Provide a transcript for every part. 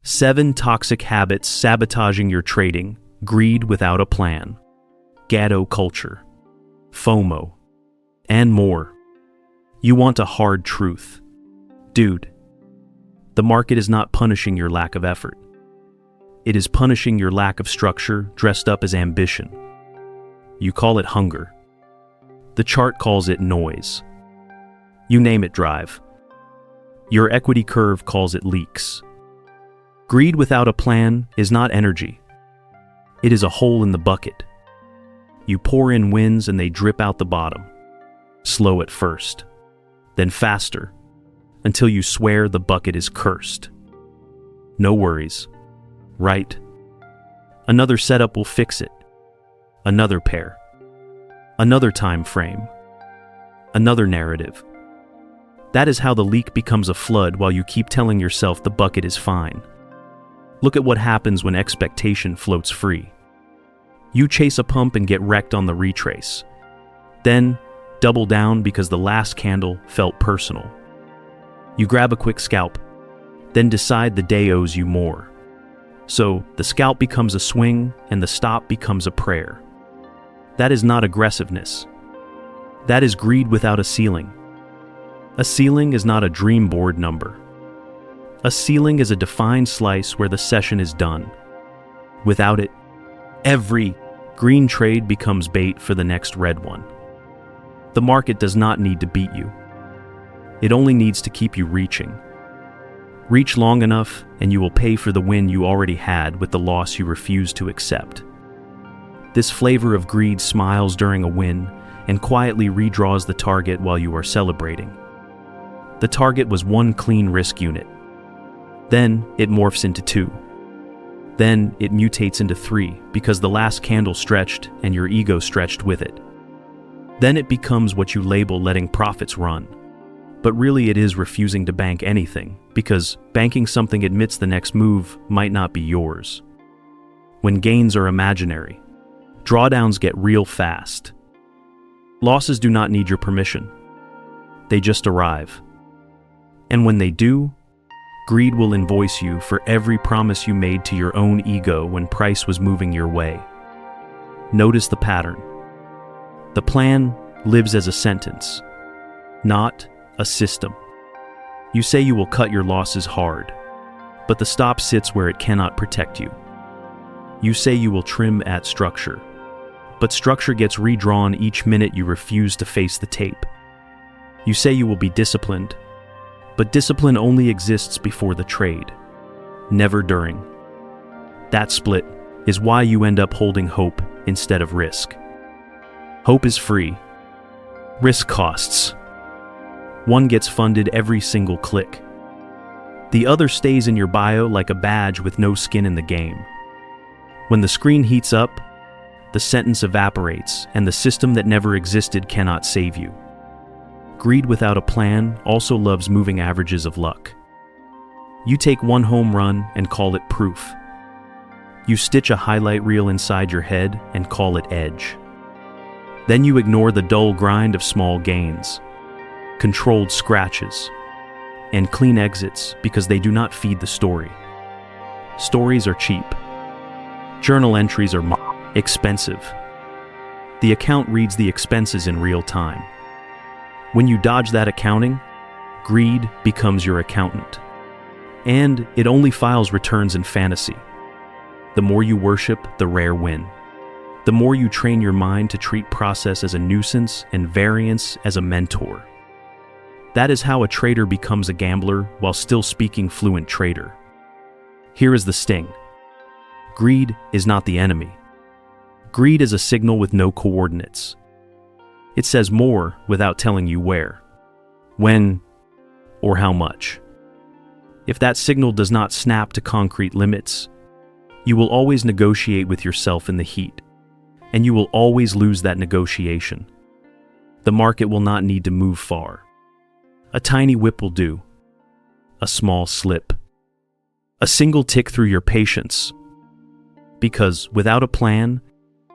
7 toxic habits sabotaging your trading, greed without a plan, GATO culture, FOMO, and more. You want a hard truth. Dude, the market is not punishing your lack of effort. It is punishing your lack of structure dressed up as ambition. You call it hunger. The chart calls it noise. You name it drive. Your equity curve calls it leaks. Greed without a plan is not energy. It is a hole in the bucket. You pour in wins and they drip out the bottom. Slow at first, then faster, until you swear the bucket is cursed. No worries. Right? Another setup will fix it. Another pair. Another time frame. Another narrative. That is how the leak becomes a flood while you keep telling yourself the bucket is fine. Look at what happens when expectation floats free. You chase a pump and get wrecked on the retrace. Then, double down because the last candle felt personal. You grab a quick scalp, then decide the day owes you more. So, the scalp becomes a swing and the stop becomes a prayer. That is not aggressiveness. That is greed without a ceiling. A ceiling is not a dream board number. A ceiling is a defined slice where the session is done. Without it, every green trade becomes bait for the next red one. The market does not need to beat you. It only needs to keep you reaching. Reach long enough and you will pay for the win you already had with the loss you refused to accept. This flavor of greed smiles during a win and quietly redraws the target while you are celebrating. The target was 1 clean risk unit. Then it morphs into 2. Then it mutates into 3 because the last candle stretched and your ego stretched with it. Then it becomes what you label letting profits run. But really it is refusing to bank anything because banking something admits the next move might not be yours. When gains are imaginary, drawdowns get real fast. Losses do not need your permission. They just arrive. And when they do, greed will invoice you for every promise you made to your own ego when price was moving your way. Notice the pattern. The plan lives as a sentence, not a system. You say you will cut your losses hard, but the stop sits where it cannot protect you. You say you will trim at structure, but structure gets redrawn each minute you refuse to face the tape. You say you will be disciplined, but discipline only exists before the trade, never during. That split is why you end up holding hope instead of risk. Hope is free. Risk costs. One gets funded every single click. The other stays in your bio like a badge with no skin in the game. When the screen heats up, the sentence evaporates and the system that never existed cannot save you. Greed without a plan also loves moving averages of luck. You take 1 home run and call it proof. You stitch a highlight reel inside your head and call it edge. Then you ignore the dull grind of small gains, controlled scratches, and clean exits because they do not feed the story. Stories are cheap. Journal entries are expensive. The account reads the expenses in real time. When you dodge that accounting, greed becomes your accountant. And it only files returns in fantasy. The more you worship, the rare win. The more you train your mind to treat process as a nuisance and variance as a mentor. That is how a trader becomes a gambler while still speaking fluent trader. Here is the sting. Greed is not the enemy. Greed is a signal with no coordinates. It says more without telling you where, when, or how much. If that signal does not snap to concrete limits, you will always negotiate with yourself in the heat, and you will always lose that negotiation. The market will not need to move far. A tiny whip will do. A small slip. A single tick through your patience. Because without a plan,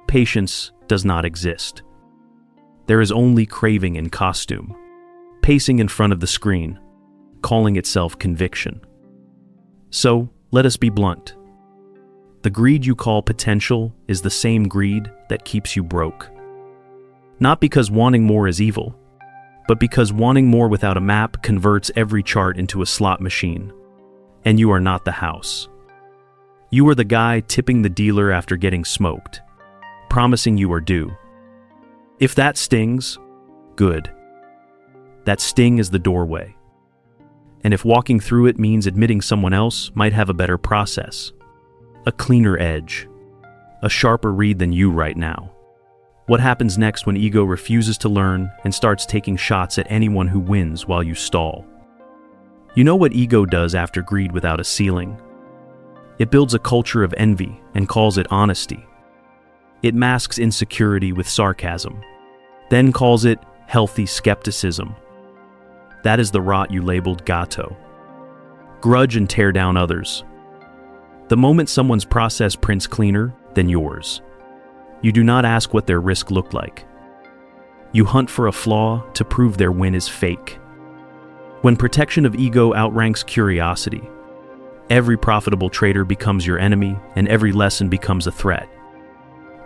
patience does not exist. There is only craving in costume, pacing in front of the screen, calling itself conviction. So, Let us be blunt. The greed you call potential is the same greed that keeps you broke. Not because wanting more is evil, but because wanting more without a map converts every chart into a slot machine. And you are not the house. You are the guy tipping the dealer after getting smoked, promising you are due. If that stings, good. That sting is the doorway. And if walking through it means admitting someone else might have a better process, a cleaner edge, a sharper read than you right now. What happens next when ego refuses to learn and starts taking shots at anyone who wins while you stall? You know what ego does after greed without a ceiling? It builds a culture of envy and calls it honesty. It masks insecurity with sarcasm, then calls it healthy skepticism. That is the rot you labeled GATO. Grudge and tear down others. The moment someone's process prints cleaner than yours, you do not ask what their risk looked like. You hunt for a flaw to prove their win is fake. When protection of ego outranks curiosity, every profitable trader becomes your enemy and every lesson becomes a threat.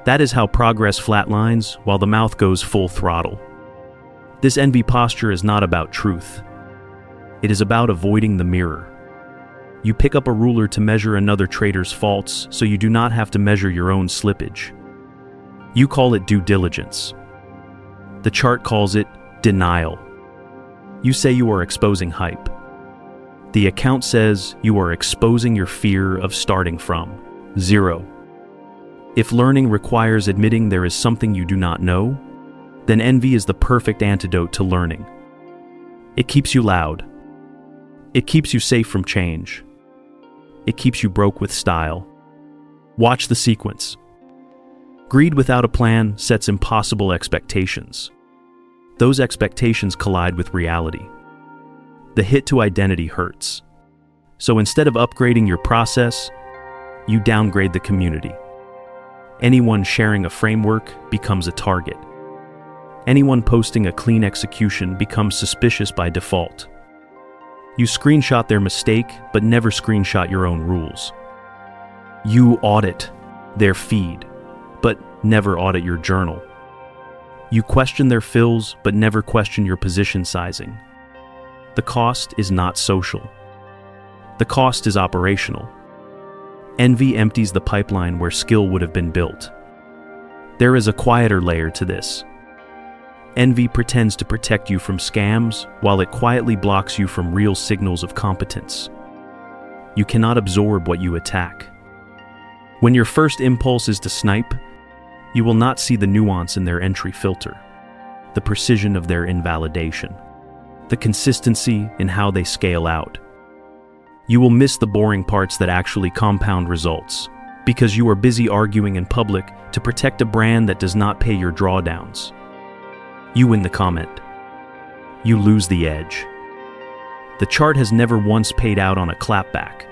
That is how progress flatlines while the mouth goes full throttle. This envy posture is not about truth. It is about avoiding the mirror. You pick up a ruler to measure another trader's faults so you do not have to measure your own slippage. You call it due diligence. The chart calls it denial. You say you are exposing hype. The account says you are exposing your fear of starting from zero. If learning requires admitting there is something you do not know, then envy is the perfect antidote to learning. It keeps you loud. It keeps you safe from change. It keeps you broke with style. Watch the sequence. Greed without a plan sets impossible expectations. Those expectations collide with reality. The hit to identity hurts. So instead of upgrading your process, you downgrade the community. Anyone sharing a framework becomes a target. Anyone posting a clean execution becomes suspicious by default. You screenshot their mistake, but never screenshot your own rules. You audit their feed, but never audit your journal. You question their fills, but never question your position sizing. The cost is not social. The cost is operational. Envy empties the pipeline where skill would have been built. There is a quieter layer to this. Envy pretends to protect you from scams while it quietly blocks you from real signals of competence. You cannot absorb what you attack. When your first impulse is to snipe, you will not see the nuance in their entry filter, the precision of their invalidation, the consistency in how they scale out. You will miss the boring parts that actually compound results, because you are busy arguing in public to protect a brand that does not pay your drawdowns. You win the comment. You lose the edge. The chart has never once paid out on a clapback.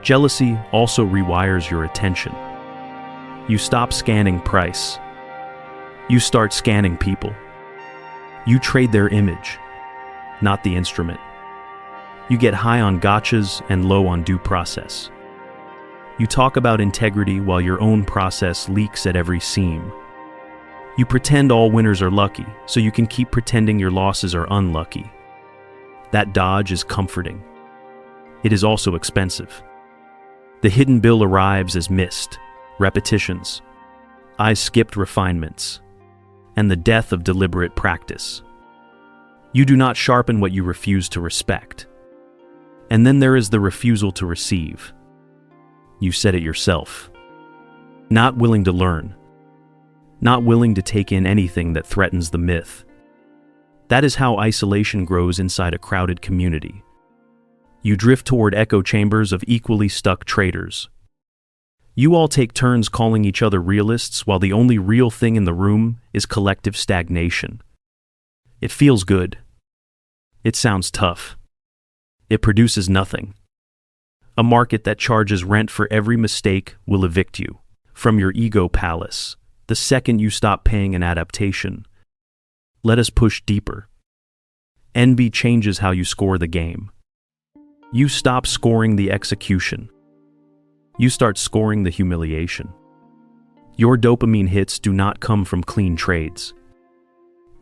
Jealousy also rewires your attention. You stop scanning price. You start scanning people. You trade their image, not the instrument. You get high on gotchas and low on due process. You talk about integrity while your own process leaks at every seam. You pretend all winners are lucky, so you can keep pretending your losses are unlucky. That dodge is comforting. It is also expensive. The hidden bill arrives as missed, repetitions, skipped refinements, and the death of deliberate practice. You do not sharpen what you refuse to respect. And then there is the refusal to receive. You said it yourself. Not willing to learn. Not willing to take in anything that threatens the myth. That is how isolation grows inside a crowded community. You drift toward echo chambers of equally stuck traders. You all take turns calling each other realists while the only real thing in the room is collective stagnation. It feels good. It sounds tough. It produces nothing. A market that charges rent for every mistake will evict you from your ego palace the second you stop paying an adaptation. Let us push deeper. Envy changes how you score the game. You stop scoring the execution. You start scoring the humiliation. Your dopamine hits do not come from clean trades.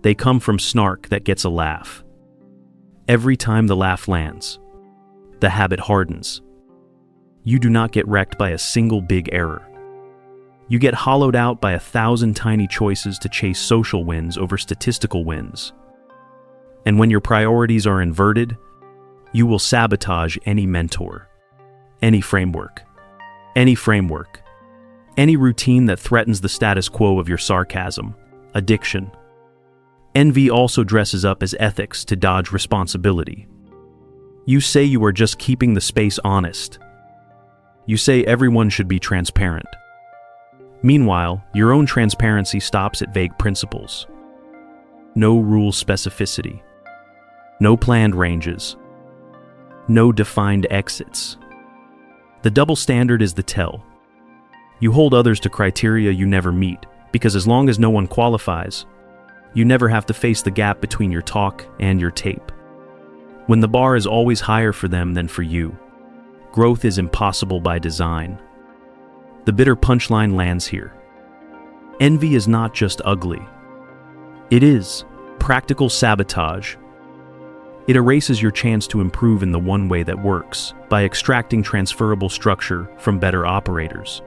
They come from snark that gets a laugh. Every time the laugh lands, the habit hardens. You do not get wrecked by a single big error. You get hollowed out by 1,000 tiny choices to chase social wins over statistical wins. And when your priorities are inverted, you will sabotage any mentor, any framework, any routine that threatens the status quo of your sarcasm, addiction. Envy also dresses up as ethics to dodge responsibility. You say you are just keeping the space honest. You say everyone should be transparent. Meanwhile, your own transparency stops at vague principles. No rule specificity. No planned ranges. No defined exits. The double standard is the tell. You hold others to criteria you never meet, because as long as no one qualifies, you never have to face the gap between your talk and your tape. When the bar is always higher for them than for you, growth is impossible by design. The bitter punchline lands here. Envy is not just ugly. It is practical sabotage. It erases your chance to improve in the one way that works, by extracting transferable structure from better operators.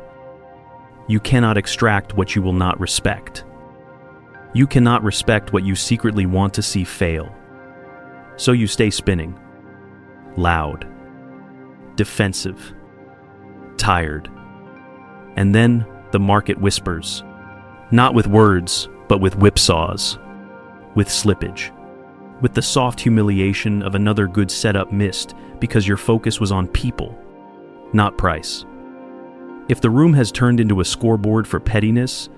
You cannot extract what you will not respect. You cannot respect what you secretly want to see fail. So you stay spinning. Loud. Defensive. Tired. And then the market whispers. Not with words, but with whipsaws. With slippage. With the soft humiliation of another good setup missed because your focus was on people, not price. If the room has turned into a scoreboard for pettiness,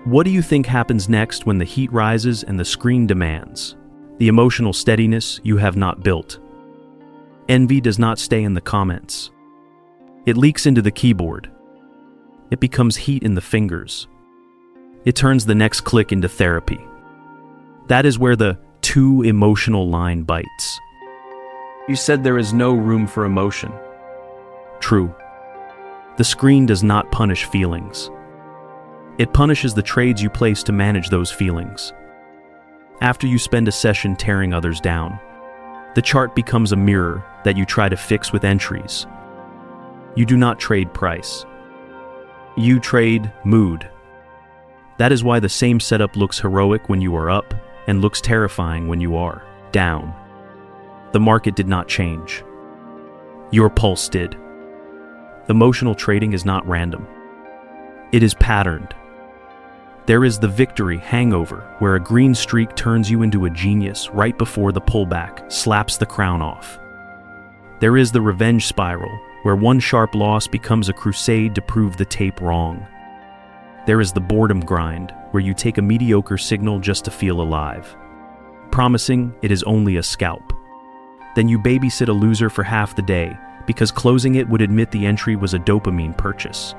what do you think happens next when the heat rises and the screen demands? The emotional steadiness you have not built. Envy does not stay in the comments. It leaks into the keyboard. It becomes heat in the fingers. It turns the next click into therapy. That is where the too emotional line bites. You said there is no room for emotion. True. The screen does not punish feelings. It punishes the trades you place to manage those feelings. After you spend a session tearing others down, the chart becomes a mirror that you try to fix with entries. You do not trade price. You trade mood. That is why the same setup looks heroic when you are up and looks terrifying when you are down. The market did not change. Your pulse did. Emotional trading is not random. It is patterned. There is the victory hangover, where a green streak turns you into a genius right before the pullback slaps the crown off. There is the revenge spiral, where one sharp loss becomes a crusade to prove the tape wrong. There is the boredom grind, where you take a mediocre signal just to feel alive, promising it is only a scalp. Then you babysit a loser for half the day, because closing it would admit the entry was a dopamine purchase.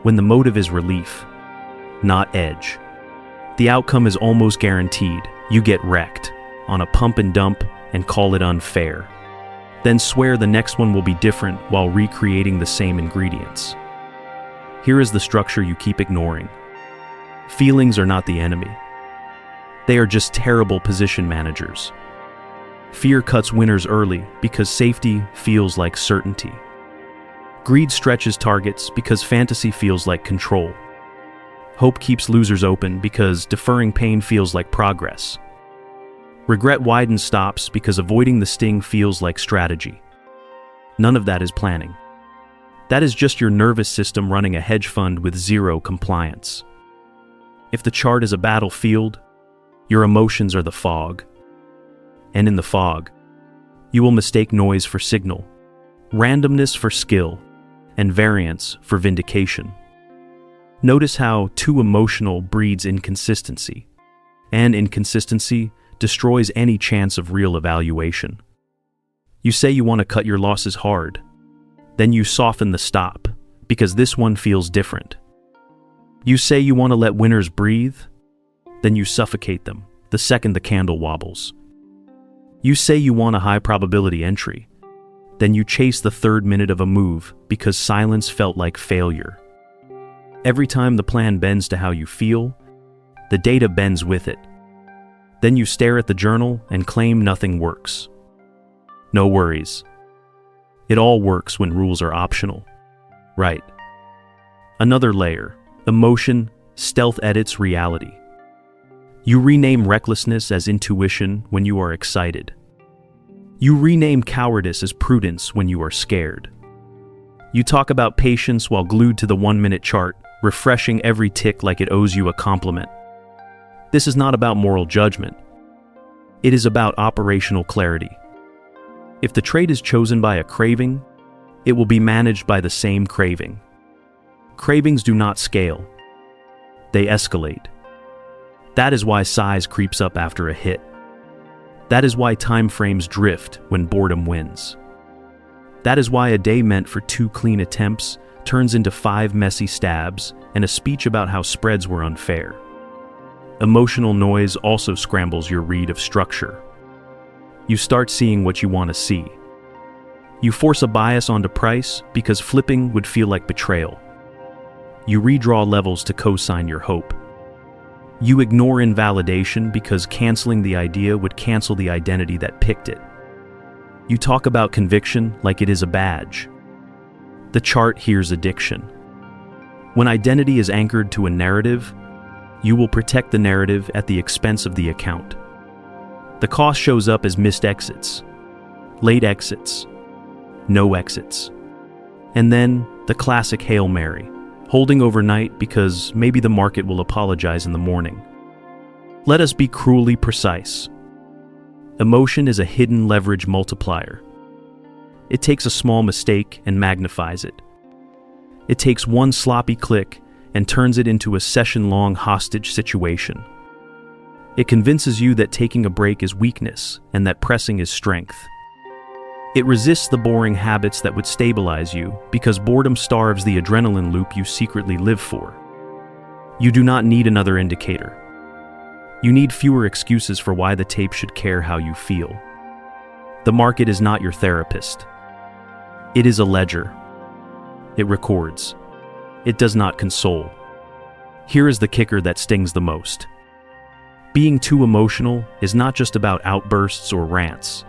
When the motive is relief, not edge, the outcome is almost guaranteed. You get wrecked on a pump and dump and call it unfair. Then swear the next one will be different while recreating the same ingredients. Here is the structure you keep ignoring. Feelings are not the enemy. They are just terrible position managers. Fear cuts winners early because safety feels like certainty. Greed stretches targets because fantasy feels like control. Hope keeps losers open because deferring pain feels like progress. Regret widens stops because avoiding the sting feels like strategy. None of that is planning. That is just your nervous system running a hedge fund with zero compliance. If the chart is a battlefield, your emotions are the fog. And in the fog, you will mistake noise for signal, randomness for skill, and variance for vindication. Notice how too emotional breeds inconsistency, and inconsistency destroys any chance of real evaluation. You say you want to cut your losses hard, then you soften the stop, because this one feels different. You say you want to let winners breathe, then you suffocate them the second the candle wobbles. You say you want a high probability entry, Then you chase the third minute of a move because silence felt like failure. Every time the plan bends to how you feel, the data bends with it. Then you stare at the journal and claim nothing works. No worries. It all works when rules are optional. Right. Another layer. Emotion stealth edits reality. You rename recklessness as intuition when you are excited. You rename cowardice as prudence when you are scared. You talk about patience while glued to the 1-minute chart, refreshing every tick like it owes you a compliment. This is not about moral judgment. It is about operational clarity. If the trade is chosen by a craving, it will be managed by the same craving. Cravings do not scale. They escalate. That is why size creeps up after a hit. That is why time frames drift when boredom wins. That is why a day meant for 2 clean attempts turns into 5 messy stabs and a speech about how spreads were unfair. Emotional noise also scrambles your read of structure. You start seeing what you want to see. You force a bias onto price because flipping would feel like betrayal. You redraw levels to co-sign your hope. You ignore invalidation because canceling the idea would cancel the identity that picked it. You talk about conviction like it is a badge. The chart hears addiction. When identity is anchored to a narrative, you will protect the narrative at the expense of the account. The cost shows up as missed exits, late exits, no exits, and then the classic Hail Mary, holding overnight because maybe the market will apologize in the morning. Let us be cruelly precise. Emotion is a hidden leverage multiplier. It takes a small mistake and magnifies it. It takes one sloppy click and turns it into a session-long hostage situation. It convinces you that taking a break is weakness and that pressing is strength. It resists the boring habits that would stabilize you because boredom starves the adrenaline loop you secretly live for. You do not need another indicator. You need fewer excuses for why the tape should care how you feel. The market is not your therapist. It is a ledger. It records. It does not console. Here is the kicker that stings the most. Being too emotional is not just about outbursts or rants.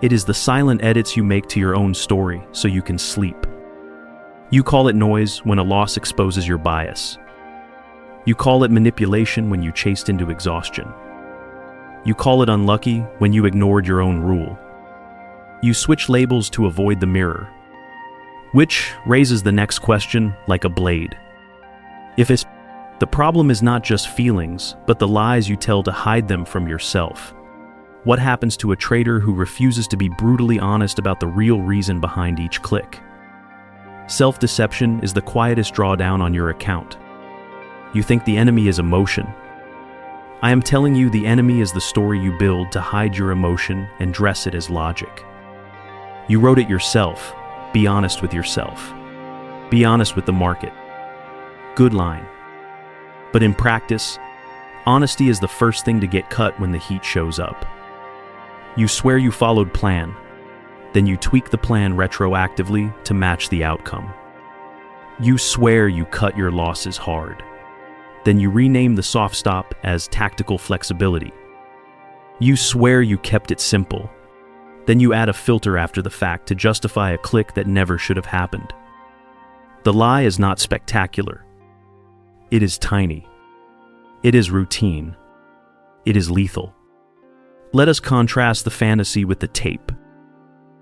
It is the silent edits you make to your own story so you can sleep. You call it noise when a loss exposes your bias. You call it manipulation when you chased into exhaustion. You call it unlucky when you ignored your own rule. You switch labels to avoid the mirror. Which raises the next question like a blade. The problem is not just feelings, but the lies you tell to hide them from yourself. What happens to a trader who refuses to be brutally honest about the real reason behind each click? Self-deception is the quietest drawdown on your account. You think the enemy is emotion. I am telling you the enemy is the story you build to hide your emotion and dress it as logic. You wrote it yourself. Be honest with yourself. Be honest with the market. Good line. But in practice, honesty is the first thing to get cut when the heat shows up. You swear you followed plan, then you tweak the plan retroactively to match the outcome. You swear you cut your losses hard, then you rename the soft stop as tactical flexibility. You swear you kept it simple, then you add a filter after the fact to justify a click that never should have happened. The lie is not spectacular. It is tiny. It is routine. It is lethal. Let us contrast the fantasy with the tape.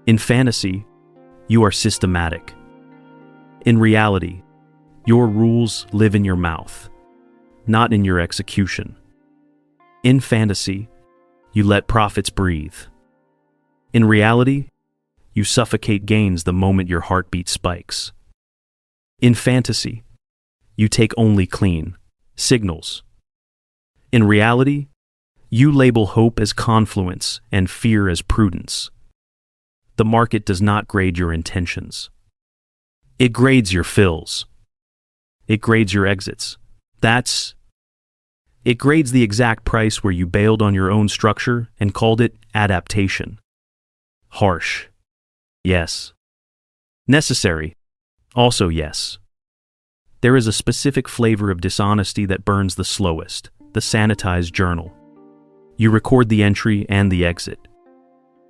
In fantasy, you are systematic. In reality, your rules live in your mouth, not in your execution. In fantasy, you let profits breathe. In reality, you suffocate gains the moment your heartbeat spikes. In fantasy, you take only clean signals. In reality, you label hope as confluence and fear as prudence. The market does not grade your intentions. It grades your fills. It grades your exits. It grades the exact price where you bailed on your own structure and called it adaptation. Harsh. Yes. Necessary? Also yes. There is a specific flavor of dishonesty that burns the slowest, the sanitized journal. You record the entry and the exit.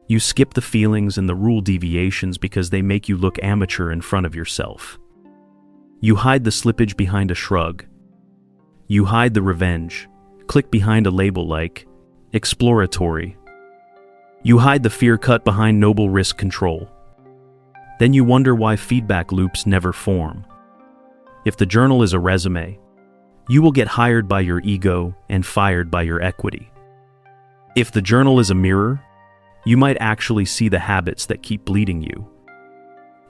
You skip the feelings and the rule deviations because they make you look amateur in front of yourself. You hide the slippage behind a shrug. You hide the revenge, click behind a label like exploratory. You hide the fear cut behind noble risk control. Then you wonder why feedback loops never form. If the journal is a resume, you will get hired by your ego and fired by your equity. If the journal is a mirror, you might actually see the habits that keep bleeding you.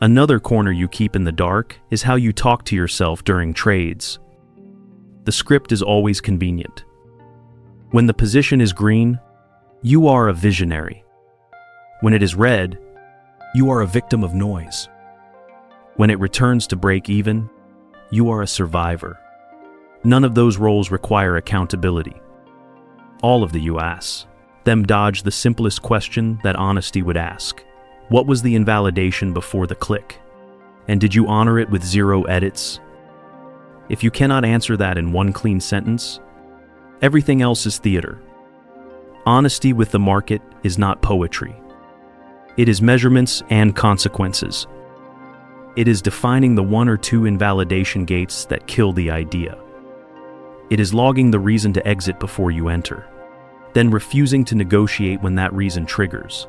Another corner you keep in the dark is how you talk to yourself during trades. The script is always convenient. When the position is green, you are a visionary. When it is red, you are a victim of noise. When it returns to break even, you are a survivor. None of those roles require accountability. All of the UAS. Them dodge the simplest question that honesty would ask. What was the invalidation before the click? And did you honor it with 0 edits? If you cannot answer that in one clean sentence, everything else is theater. Honesty with the market is not poetry. It is measurements and consequences. It is defining the 1 or 2 invalidation gates that kill the idea. It is logging the reason to exit before you enter, then refusing to negotiate when that reason triggers.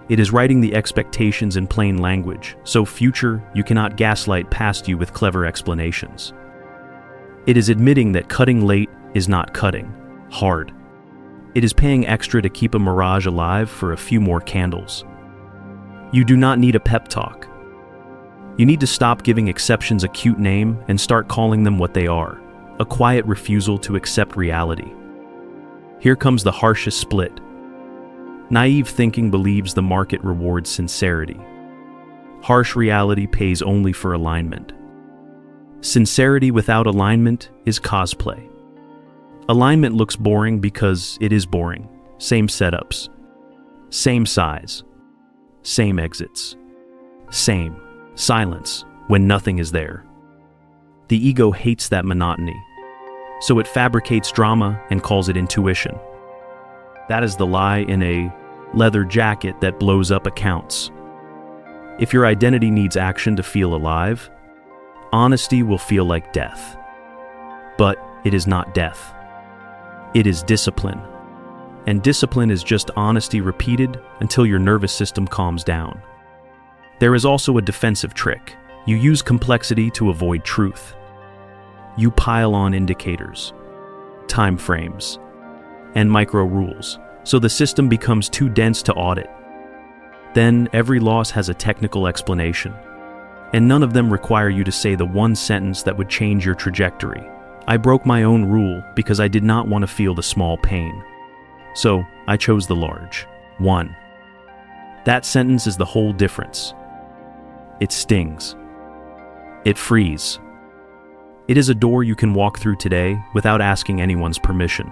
It is writing the expectations in plain language, so future you cannot gaslight past you with clever explanations. It is admitting that cutting late is not cutting hard. It is paying extra to keep a mirage alive for a few more candles. You do not need a pep talk. You need to stop giving exceptions a cute name and start calling them what they are, a quiet refusal to accept reality. Here comes the harshest split. Naive thinking believes the market rewards sincerity. Harsh reality pays only for alignment. Sincerity without alignment is cosplay. Alignment looks boring because it is boring. Same setups, same size, same exits, same silence when nothing is there. The ego hates that monotony, so it fabricates drama and calls it intuition. That is the lie in a leather jacket that blows up accounts. If your identity needs action to feel alive, honesty will feel like death. But it is not death. It is discipline. And discipline is just honesty repeated until your nervous system calms down. There is also a defensive trick. You use complexity to avoid truth. You pile on indicators, time frames, and micro rules, so the system becomes too dense to audit. Then every loss has a technical explanation, and none of them require you to say the one sentence that would change your trajectory. I broke my own rule because I did not want to feel the small pain. So I chose the large one. That sentence is the whole difference. It stings. It frees. It is a door you can walk through today without asking anyone's permission.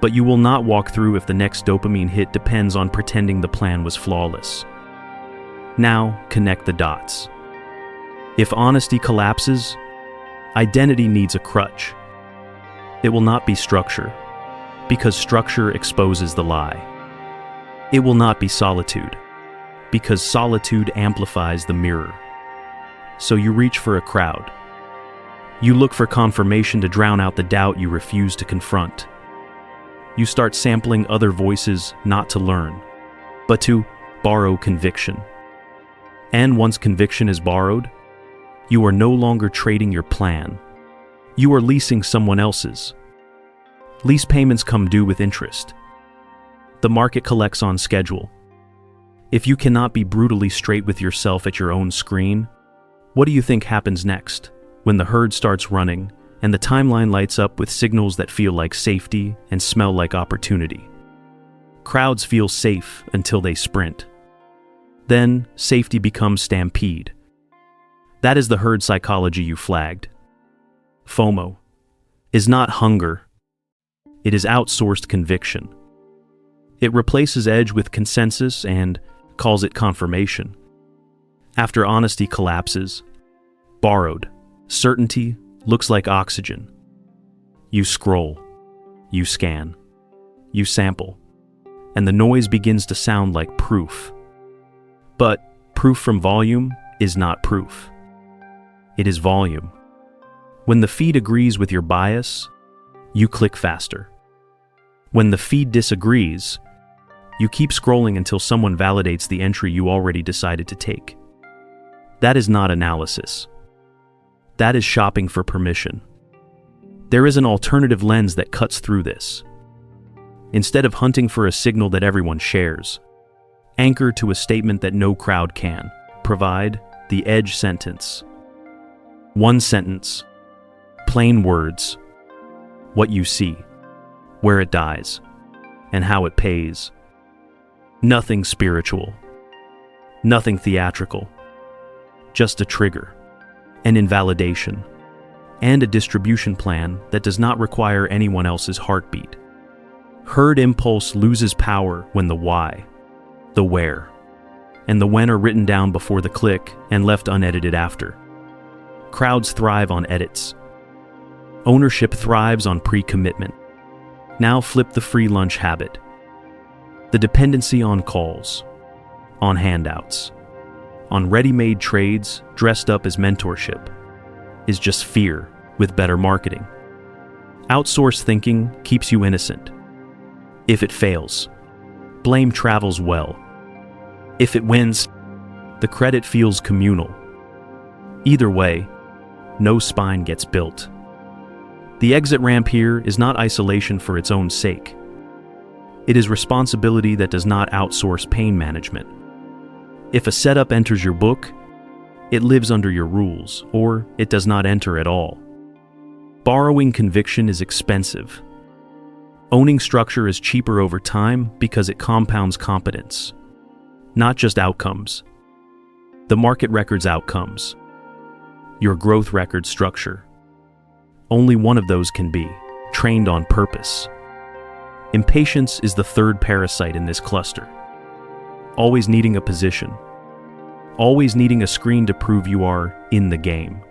But you will not walk through if the next dopamine hit depends on pretending the plan was flawless. Now, connect the dots. If honesty collapses, identity needs a crutch. It will not be structure, because structure exposes the lie. It will not be solitude, because solitude amplifies the mirror. So you reach for a crowd. You look for confirmation to drown out the doubt you refuse to confront. You start sampling other voices not to learn, but to borrow conviction. And once conviction is borrowed, you are no longer trading your plan. You are leasing someone else's. Lease payments come due with interest. The market collects on schedule. If you cannot be brutally straight with yourself at your own screen, what do you think happens next when the herd starts running and the timeline lights up with signals that feel like safety and smell like opportunity? Crowds feel safe until they sprint. Then safety becomes stampede. That is the herd psychology you flagged. FOMO is not hunger. It is outsourced conviction. It replaces edge with consensus and calls it confirmation. After honesty collapses, borrowed certainty looks like oxygen. You scroll, you scan, you sample, and the noise begins to sound like proof. But proof from volume is not proof. It is volume. When the feed agrees with your bias, you click faster. When the feed disagrees, you keep scrolling until someone validates the entry you already decided to take. That is not analysis. That is shopping for permission. There is an alternative lens that cuts through this. Instead of hunting for a signal that everyone shares, anchor to a statement that no crowd can. Provide the edge sentence. One sentence, plain words, what you see, where it dies, and how it pays. Nothing spiritual, nothing theatrical, just a trigger, an invalidation, and a distribution plan that does not require anyone else's heartbeat. Herd impulse loses power when the why, the where, and the when are written down before the click and left unedited after. Crowds thrive on edits. Ownership thrives on pre-commitment. Now flip the free lunch habit. The dependency on calls, on handouts, on ready-made trades dressed up as mentorship is just fear with better marketing. Outsource thinking keeps you innocent. If it fails, blame travels well. If it wins, the credit feels communal. Either way, no spine gets built. The exit ramp here is not isolation for its own sake. It is responsibility that does not outsource pain management. If a setup enters your book, it lives under your rules, or it does not enter at all. Borrowing conviction is expensive. Owning structure is cheaper over time because it compounds competence, not just outcomes. The market records outcomes. Your growth record structure. Only one of those can be trained on purpose. Impatience is the third parasite in this cluster. Always needing a position. Always needing a screen to prove you are in the game.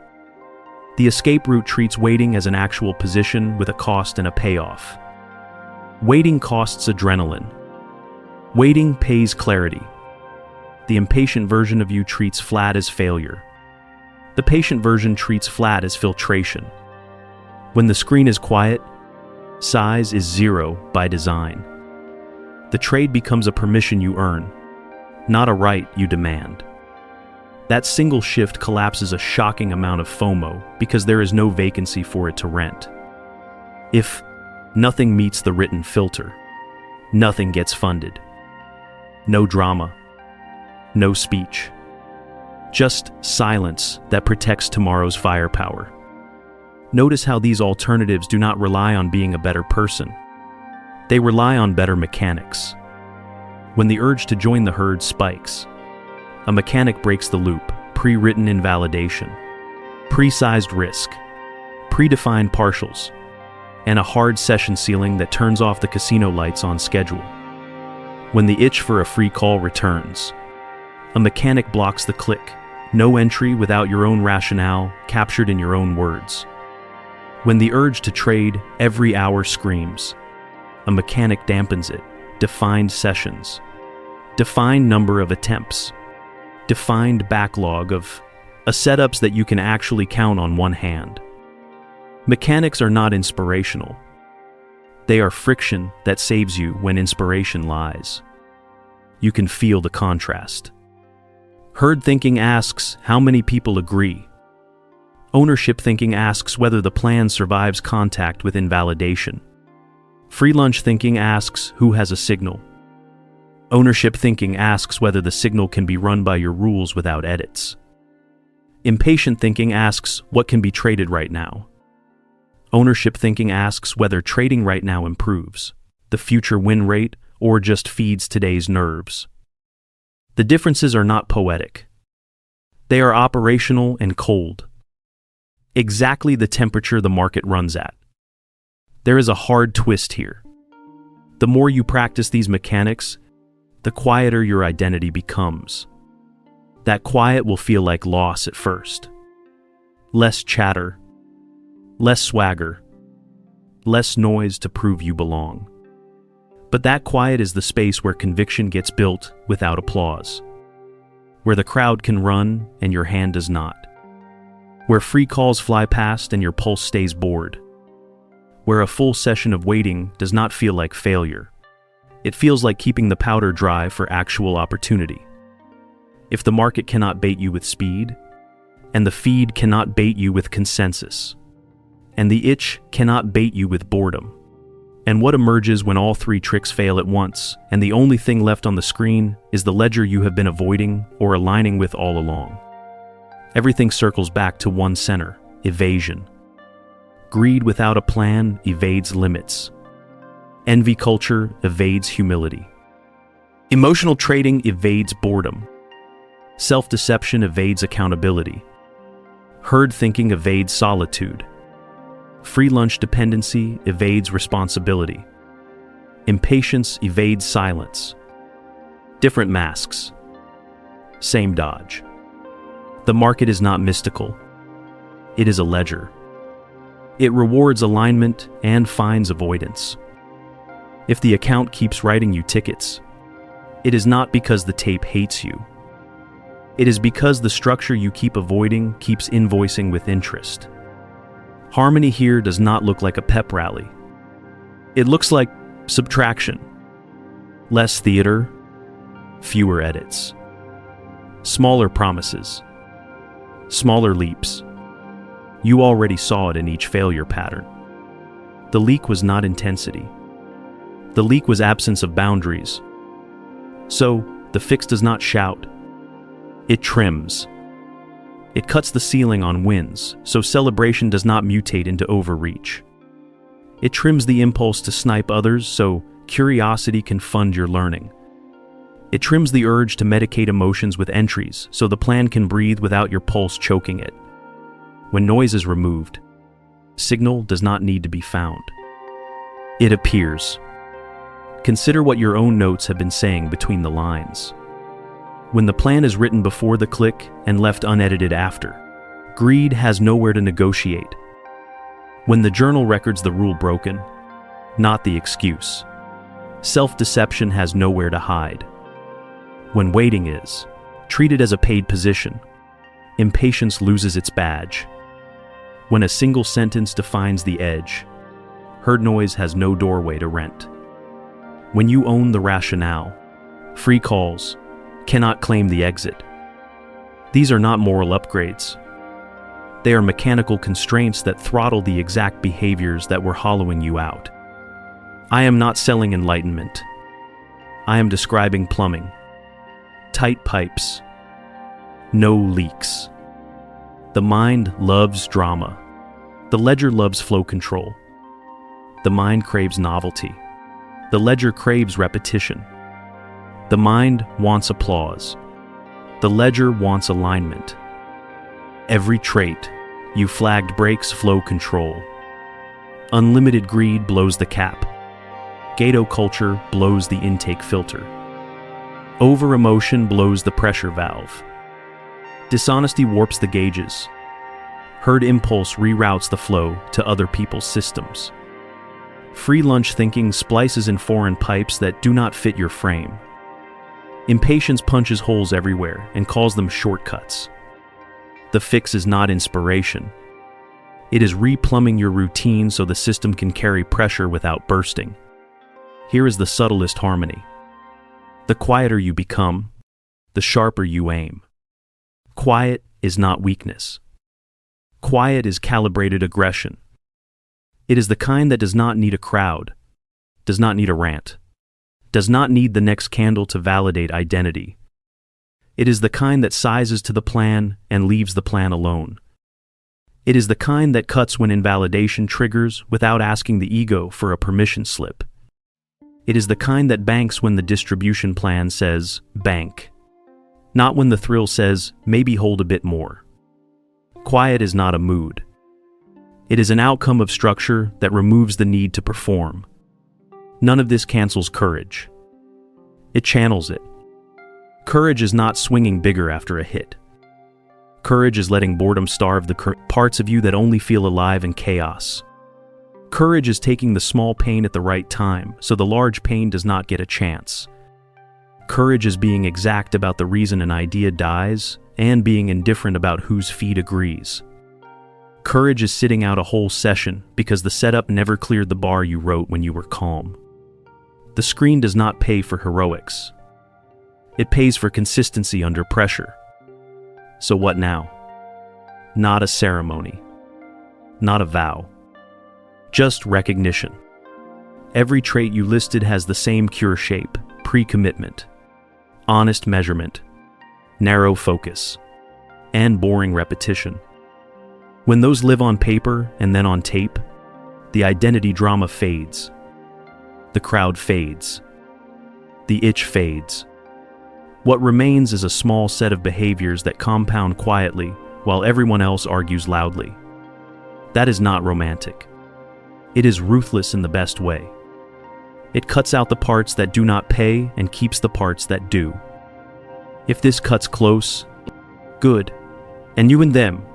The escape route treats waiting as an actual position with a cost and a payoff. Waiting costs adrenaline. Waiting pays clarity. The impatient version of you treats flat as failure. The patient version treats flat as filtration. When the screen is quiet, size is zero by design. The trade becomes a permission you earn, not a right you demand. That single shift collapses a shocking amount of FOMO because there is no vacancy for it to rent. If nothing meets the written filter, nothing gets funded. No drama, no speech. Just silence that protects tomorrow's firepower. Notice how these alternatives do not rely on being a better person. They rely on better mechanics. When the urge to join the herd spikes, a mechanic breaks the loop, pre-written invalidation, pre-sized risk, predefined partials, and a hard session ceiling that turns off the casino lights on schedule. When the itch for a free call returns, a mechanic blocks the click, no entry without your own rationale captured in your own words. When the urge to trade every hour screams, a mechanic dampens it, defined sessions, defined number of attempts, defined backlog of setups that you can actually count on one hand. Mechanics are not inspirational. They are friction that saves you when inspiration lies. You can feel the contrast. Herd thinking asks how many people agree. Ownership thinking asks whether the plan survives contact with invalidation. Free lunch thinking asks who has a signal. Ownership thinking asks whether the signal can be run by your rules without edits. Impatient thinking asks what can be traded right now. Ownership thinking asks whether trading right now improves the future win rate or just feeds today's nerves. The differences are not poetic. They are operational and cold. Exactly the temperature the market runs at. There is a hard twist here. The more you practice these mechanics, the quieter your identity becomes. That quiet will feel like loss at first. Less chatter, less swagger, less noise to prove you belong. But that quiet is the space where conviction gets built without applause. Where the crowd can run and your hand does not. Where free calls fly past and your pulse stays bored. Where a full session of waiting does not feel like failure. It feels like keeping the powder dry for actual opportunity. If the market cannot bait you with speed, and the feed cannot bait you with consensus, and the itch cannot bait you with boredom, and what emerges when all three tricks fail at once, and the only thing left on the screen is the ledger you have been avoiding or aligning with all along. Everything circles back to one center: evasion. Greed without a plan evades limits. Envy culture evades humility. Emotional trading evades boredom. Self-deception evades accountability. Herd thinking evades solitude. Free lunch dependency evades responsibility. Impatience evades silence. Different masks. Same dodge. The market is not mystical. It is a ledger. It rewards alignment and fines avoidance. If the account keeps writing you tickets, it is not because the tape hates you. It is because the structure you keep avoiding keeps invoicing with interest. Harmony here does not look like a pep rally. It looks like subtraction. Less theater, fewer edits. Smaller promises. Smaller leaps. You already saw it in each failure pattern. The leak was not intensity. The leak was absence of boundaries. So, the fix does not shout. It trims. It cuts the ceiling on wins, so celebration does not mutate into overreach. It trims the impulse to snipe others, so curiosity can fund your learning. It trims the urge to medicate emotions with entries, so the plan can breathe without your pulse choking it. When noise is removed, signal does not need to be found. It appears. Consider what your own notes have been saying between the lines. When the plan is written before the click and left unedited after, greed has nowhere to negotiate. When the journal records the rule broken, not the excuse, self-deception has nowhere to hide. When waiting is treated as a paid position, impatience loses its badge. When a single sentence defines the edge, herd noise has no doorway to rent. When you own the rationale, free calls cannot claim the exit. These are not moral upgrades. They are mechanical constraints that throttle the exact behaviors that were hollowing you out. I am not selling enlightenment. I am describing plumbing. Tight pipes. No leaks. The mind loves drama. The ledger loves flow control. The mind craves novelty. The ledger craves repetition. The mind wants applause. The ledger wants alignment. Every trait you flagged breaks flow control. Unlimited greed blows the cap. GATO culture blows the intake filter. Over-emotion blows the pressure valve. Dishonesty warps the gauges. Herd impulse reroutes the flow to other people's systems. Free lunch thinking splices in foreign pipes that do not fit your frame. Impatience punches holes everywhere and calls them shortcuts. The fix is not inspiration. It is replumbing your routine so the system can carry pressure without bursting. Here is the subtlest harmony. The quieter you become, the sharper you aim. Quiet is not weakness. Quiet is calibrated aggression. It is the kind that does not need a crowd, does not need a rant, does not need the next candle to validate identity. It is the kind that sizes to the plan and leaves the plan alone. It is the kind that cuts when invalidation triggers without asking the ego for a permission slip. It is the kind that banks when the distribution plan says, bank. Not when the thrill says, maybe hold a bit more. Quiet is not a mood. It is an outcome of structure that removes the need to perform. None of this cancels courage. It channels it. Courage is not swinging bigger after a hit. Courage is letting boredom starve the parts of you that only feel alive in chaos. Courage is taking the small pain at the right time, so the large pain does not get a chance. Courage is being exact about the reason an idea dies, and being indifferent about whose feed agrees. Courage is sitting out a whole session because the setup never cleared the bar you wrote when you were calm. The screen does not pay for heroics. It pays for consistency under pressure. So what now? Not a ceremony. Not a vow. Just recognition. Every trait you listed has the same cure shape: pre-commitment, honest measurement, narrow focus, and boring repetition. When those live on paper and then on tape, the identity drama fades. The crowd fades. The itch fades. What remains is a small set of behaviors that compound quietly while everyone else argues loudly. That is not romantic. It is ruthless in the best way. It cuts out the parts that do not pay and keeps the parts that do. If this cuts close, good. And you and them,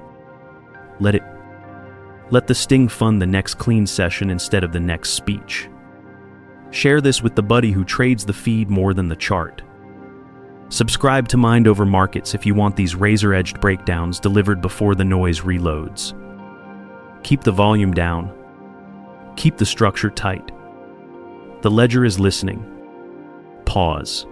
let it. Let the sting fund the next clean session instead of the next speech. Share this with the buddy who trades the feed more than the chart. Subscribe to Mind Over Markets if you want these razor-edged breakdowns delivered before the noise reloads. Keep the volume down. Keep the structure tight. The ledger is listening. Pause.